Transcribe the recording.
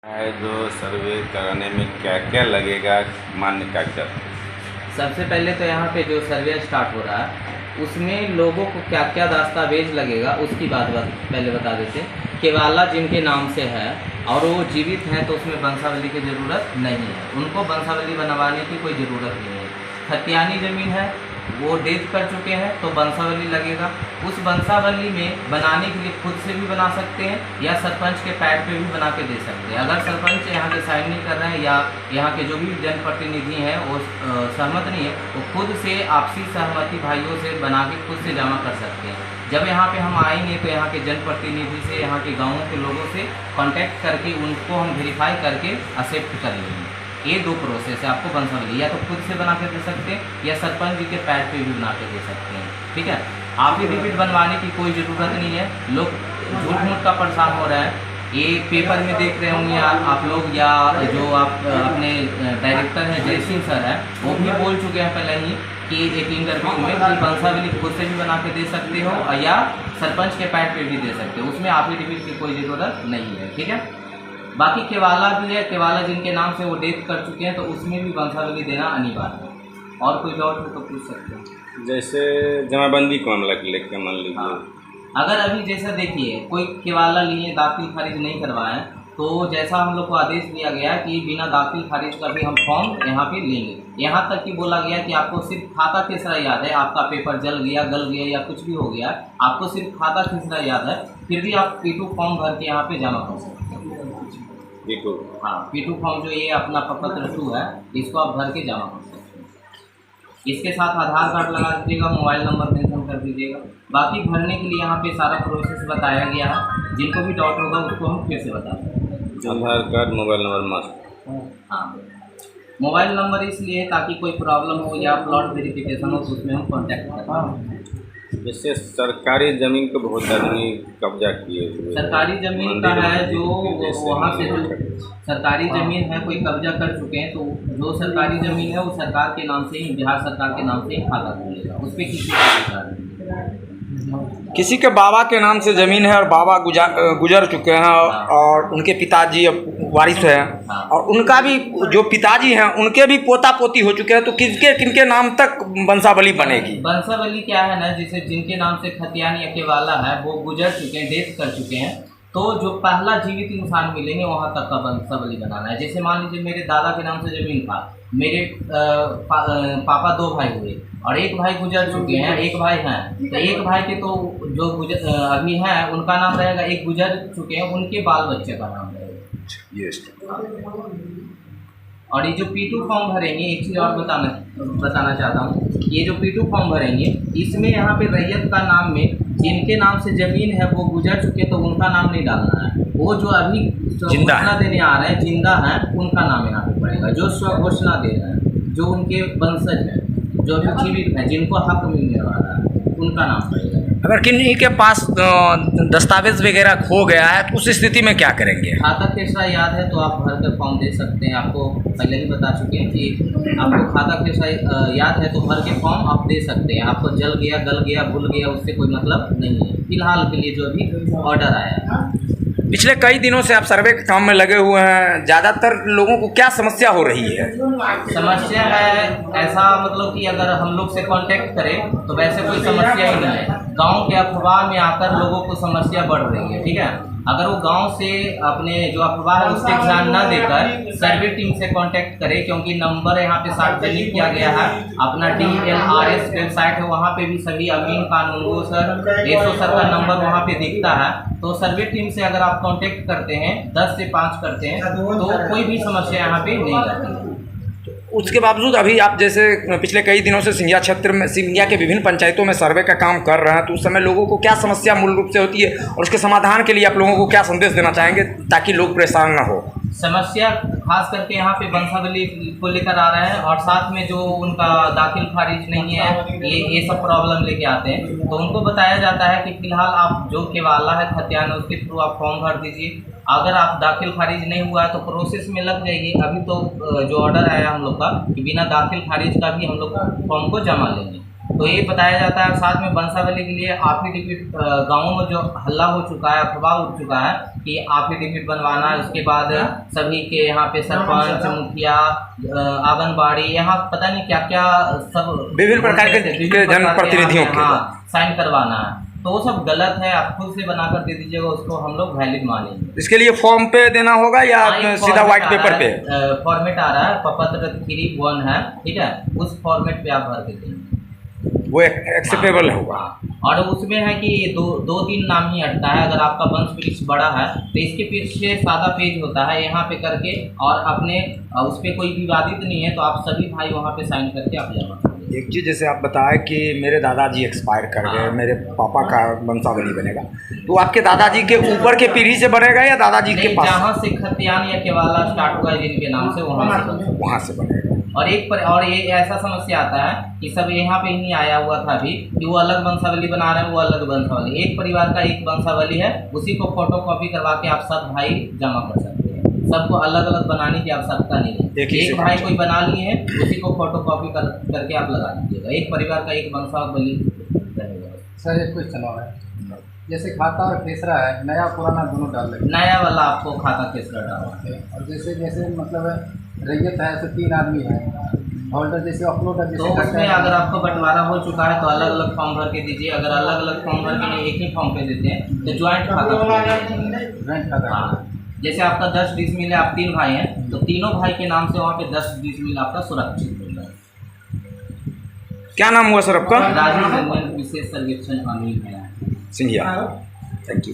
है जो सर्वे कराने में क्या क्या लगेगा, मान्य कागजात? सबसे पहले तो यहाँ पे जो सर्वे स्टार्ट हो रहा है उसमें लोगों को क्या क्या दस्तावेज लगेगा उसकी पहले बता देते हैं। केवाला जिनके नाम से है और वो जीवित हैं तो उसमें वंशावली की ज़रूरत नहीं है, उनको वंशावली बनवाने की कोई ज़रूरत नहीं है। खतियानी ज़मीन है, वो डेथ कर चुके हैं तो वंशावली लगेगा। उस वंशावली में बनाने के लिए खुद से भी बना सकते हैं या सरपंच के पैड पे भी बना के दे सकते हैं। अगर सरपंच यहाँ के साइन नहीं कर रहे हैं या यहाँ के जो भी जनप्रतिनिधि हैं वो सहमत नहीं है, वो खुद से आपसी सहमति भाइयों से बना के खुद से जमा कर सकते हैं। जब यहाँ पे हम आएंगे तो यहाँ के जनप्रतिनिधि से, यहाँ के गाँवों के लोगों से कॉन्टैक्ट करके उनको हम वेरीफाई करके एक्सेप्ट कर लेंगे। ये दो प्रोसेस है आपको वंशावली, या तो खुद से बना के दे सकते हैं या सरपंच जी के पैड पे भी बना के दे सकते हैं। ठीक है, एफिडेविट बनवाने की कोई ज़रूरत नहीं है। लोग झूठ मूठ का परेशान हो रहा है। ये पेपर में देख रहे होंगे आप लोग, या जो आप अपने डायरेक्टर हैं जय सिंह सर हैं, वो भी बोल चुके हैं पहले ही कि एक इंटरव्यू में कि वंशावली खुद से भी बना के दे सकते हो या सरपंच के पैड पे भी दे सकते हो, उसमें एफिडेविट की कोई ज़रूरत नहीं है। ठीक है, बाकी केवाला भी है, केवाला जिनके नाम से वो डेथ कर चुके हैं तो उसमें भी वंशावली देना अनिवार्य है। और कोई डाउट हो तो पूछ सकते हैं। जैसे जमाबंदी को मामला लेकर मान लीजिए, हाँ, अगर अभी जैसा देखिए कोई केवाला लिए दाखिल खारिज नहीं करवाएं तो जैसा हम लोग को आदेश दिया गया कि बिना दाखिल खारिज का भी हम फॉर्म यहाँ पे लेंगे। यहाँ तक कि बोला गया कि आपको सिर्फ खाता खिसरा याद है, आपका पेपर जल गया, गल गया या कुछ भी हो गया, आपको सिर्फ खाता खिसरा याद है, फिर भी आप P2 फॉर्म भर के यहाँ पे जमा कर सकते हैं। P2, हाँ, P2 फॉर्म जो ये अपना प्रपत्र 2 है, इसको आप भर के जमा कर सकते हैं। इसके साथ आधार कार्ड लगा दीजिएगा, मोबाइल नंबर मेंशन कर दीजिएगा। बाकी भरने के लिए यहाँ पे सारा प्रोसेस बताया गया है, जिनको भी डाउट होगा उसको हम फिर से बता दें। आधार कार्ड, मोबाइल नंबर मस्ट। हाँ, मोबाइल नंबर इसलिए ताकि कोई प्रॉब्लम हो या प्लॉट वेरिफिकेशन हो तो उसमें हम कॉन्टैक्ट करें। जैसे सरकारी ज़मीन को बहुत आदमी कब्जा किए हुए, सरकारी ज़मीन का है जो वहाँ से जो सरकारी ज़मीन है कोई कब्जा कर चुके हैं, तो जो सरकारी ज़मीन है वो सरकार के नाम से ही, बिहार सरकार के नाम से ही खाता खुलेगा, उस पर किसी का अधिकार नहीं। किसी के बाबा के नाम से ज़मीन है और बाबा गुजर चुके हैं और उनके पिताजी अब वारिस हैं और उनका भी जो पिताजी हैं उनके भी पोता पोती हो चुके हैं, तो किनके नाम तक वंशावली बनेगी? वंशावली क्या है ना, जैसे जिनके नाम से खतियानी या केवाला है वो गुजर चुके हैं, डेथ कर चुके हैं, तो जो पहला जीवित इंसान मिलेंगे वहाँ तक का वंशावली बनाना है। जैसे मान लीजिए मेरे दादा के नाम से ज़मीन था, मेरे पापा 2 भाई हुए और एक भाई गुजर चुके हैं, एक भाई हैं, तो एक भाई के तो जो अभी हैं उनका नाम रहेगा, एक गुजर चुके हैं उनके बाल बच्चे का नाम रहेगा। और ये जो P2 फॉर्म भरेंगे, एक चीज़ और बताना चाहता हूँ, ये जो P2 फॉर्म भरेंगे इसमें यहाँ पे रैयत का नाम में जिनके नाम से ज़मीन है वो गुजर चुके तो उनका नाम नहीं डालना है, वो जो अभी घोषणा देने आ रहे हैं जिंदा हैं उनका नाम यहाँ पे पड़ेगा। जो स्व घोषणा दे रहे हैं, जो उनके वंशज हैं, जो अभी जीवित हैं, जिनको हक मिलने वाला है, उनका नाम पड़ेगा। अगर किन्हीं के पास दस्तावेज वगैरह खो गया है तो उस स्थिति में क्या करेंगे? खाता खिसरा याद है तो आप भर कर फॉर्म दे सकते हैं। आपको पहले ही बता चुके हैं कि आपको खाता खिसरा याद है तो भर के फॉर्म आप दे सकते हैं। आपको जल गया, गल गया, भूल गया, उससे कोई मतलब नहीं है फिलहाल के लिए जो अभी ऑर्डर आया है। पिछले कई दिनों से आप सर्वे के काम में लगे हुए हैं, ज़्यादातर लोगों को क्या समस्या हो रही है? समस्या है ऐसा मतलब कि अगर हम लोग से कांटेक्ट करें तो वैसे कोई समस्या ही नहीं है। गांव के अफवाह में आकर लोगों को समस्या बढ़ रही है। ठीक है, अगर वो गांव से अपने जो अफवाह है उससे ध्यान न देकर सर्वे टीम से कांटेक्ट करें, क्योंकि नंबर यहाँ पे सार्वजनिक किया गया है। अपना DLRS वेबसाइट है, वहाँ पे भी सभी अमीन कानूनगो सर, एसओ सर का नंबर वहाँ पे दिखता है। तो सर्वे टीम से अगर आप कांटेक्ट करते हैं, 10 से 5 करते हैं, तो कोई भी समस्या यहाँ पे नहीं रहती। उसके बावजूद अभी आप जैसे पिछले कई दिनों से सिंघिया क्षेत्र में, सिंघिया के विभिन्न पंचायतों में सर्वे का काम कर रहे हैं, तो उस समय लोगों को क्या समस्या मूल रूप से होती है और उसके समाधान के लिए आप लोगों को क्या संदेश देना चाहेंगे ताकि लोग परेशान ना हो? समस्या खास करके यहाँ पे वंशावली को लेकर आ रहे हैं और साथ में जो उनका दाखिल खारिज नहीं है, ये सब प्रॉब्लम लेके आते हैं। तो उनको बताया जाता है कि फिलहाल आप जो केवाला है खतियान उसके थ्रू आप फॉर्म भर दीजिए। अगर आप दाखिल खारिज नहीं हुआ है तो प्रोसेस में लग जाएगी। अभी तो जो ऑर्डर आया हम लोग का कि बिना दाखिल खारिज का भी हम लोग फॉर्म को जमा लेंगे। तो ये बताया जाता है। साथ में वंशावली के लिए एफिडेविट गाँव में जो हल्ला हो चुका है, अफवाह उठ चुका है कि एफिडेविट बनवाना है। उसके बाद सभी के यहाँ पे सरपंच, मुखिया, आंगनबाड़ी, यहाँ पता नहीं क्या क्या सब विभिन्न प्रकार के जनप्रतिनिधियों के साइन करवाना है। तो वो सब गलत है। आप खुद से बनाकर दे दीजिएगा, उसको हम लोग वैलिड मानेंगे। इसके लिए फॉर्म पे देना होगा या सीधा व्हाइट पेपर पे? फॉर्मेट आ रहा है, प्रपत्र 3-1 है, ठीक है, उस फॉर्मेट पे आप भर के देंगे, वो एक्सेप्टेबल होगा। और उसमें है कि दो तीन नाम ही हटता है। अगर आपका वंश वृक्ष बड़ा है तो इसके पीछे सादा पेज होता है, यहाँ पे करके, और अपने उस पर कोई विवादित नहीं है तो आप सभी भाई वहाँ पे साइन करके आप जमा कर देंगे। एक चीज़ जैसे आप बताएं कि मेरे दादाजी एक्सपायर कर गए, मेरे पापा का वंशावली बनेगा, तो आपके दादाजी के ऊपर के पीढ़ी से बनेगा या दादाजी के पास? जहाँ से खतियान या केवाला स्टार्ट हुआ है जिनके नाम से, वहाँ से बनेगा। और ये ऐसा समस्या आता है कि सब यहाँ पे ही नहीं आया हुआ था अभी कि वो अलग वंशावली बना रहे हैं, वो अलग वंशावली। एक परिवार का एक वंशावली है, उसी को फोटो कॉपी करवा के आप सब भाई जमा कर सकते हैं। सबको अलग अलग बनाने की आवश्यकता नहीं है। एक भाई कोई बना लिए हैं, उसी को फोटो कॉपी करके आप लगा दीजिएगा। एक परिवार का एक वंशावली रहेगा। सर एक क्वेश्चन और है, जैसे खाता और खेसरा है, नया पुराना दोनों डाल लेंगे? नया वाला आपको खाता खेसरा डालना। और जैसे मतलब रैयत है तो 3 आदमी है, होल्डर जैसे अपलोड है, तो उसमें अगर आपको बंटवारा हो चुका है तो अलग अलग फॉर्म भर के दीजिए। अगर अलग अलग फॉर्म भर के नहीं एक ही फॉर्म पे देते हैं तो ज्वाइंट खाता। हाँ, जैसे आपका 10 डिसमिल है, आप 3 भाई हैं, तो तीनों भाई के नाम से वहाँ पे 10 डिसमिल आपका सुरक्षित हो जाएगा। क्या नाम हुआ सर आपका? राजीव रंजन विशेष सर्वेक्षण अमीन है सिंघिया। Thank you.